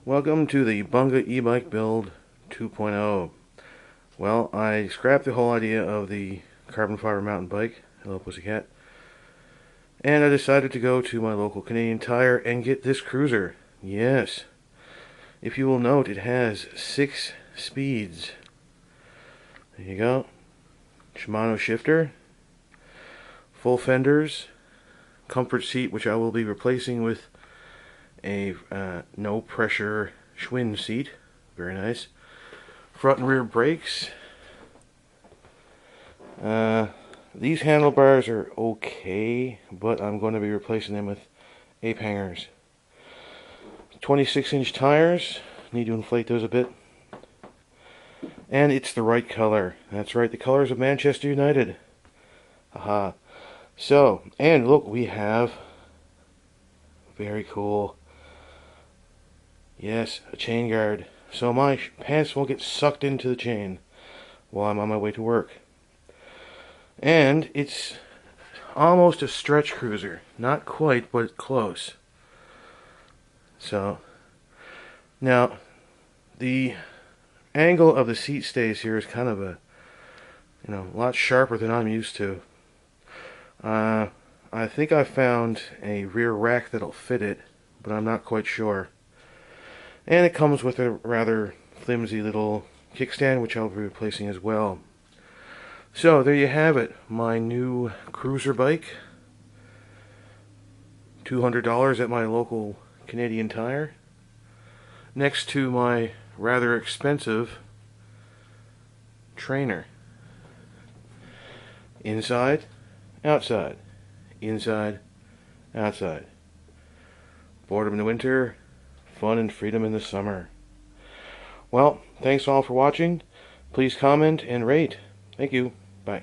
Welcome to the Bunga e-bike build 2.0. Well, I scrapped the whole idea of the carbon fiber mountain bike, hello pussycat, and I decided to go to my local Canadian Tire and get this cruiser. Yes, if you will note, it has 6 speeds. There you go. Shimano shifter, full fenders, comfort seat, which I will be replacing with a no pressure Schwinn seat, very nice. Front and rear brakes. These handlebars are okay, but I'm going to be replacing them with ape hangers. 26-inch tires, need to inflate those a bit. And it's the right color. That's right, the colors of Manchester United. Haha. So, and look, we have very cool. Yes, a chain guard. So my pants won't get sucked into the chain while I'm on my way to work. And it's almost a stretch cruiser. Not quite, but close. So, now, the angle of the seat stays here is kind of a lot sharper than I'm used to. I think I found a rear rack that'll fit it, but I'm not quite sure. And it comes with a rather flimsy little kickstand, which I'll be replacing as well. So there you have it, my new cruiser bike. $200 at my local Canadian Tire. Next to my rather expensive trainer. Inside, outside. Inside, outside. Boredom in the winter, fun and freedom in the summer. Well, thanks all for watching. Please comment and rate. Thank you. Bye.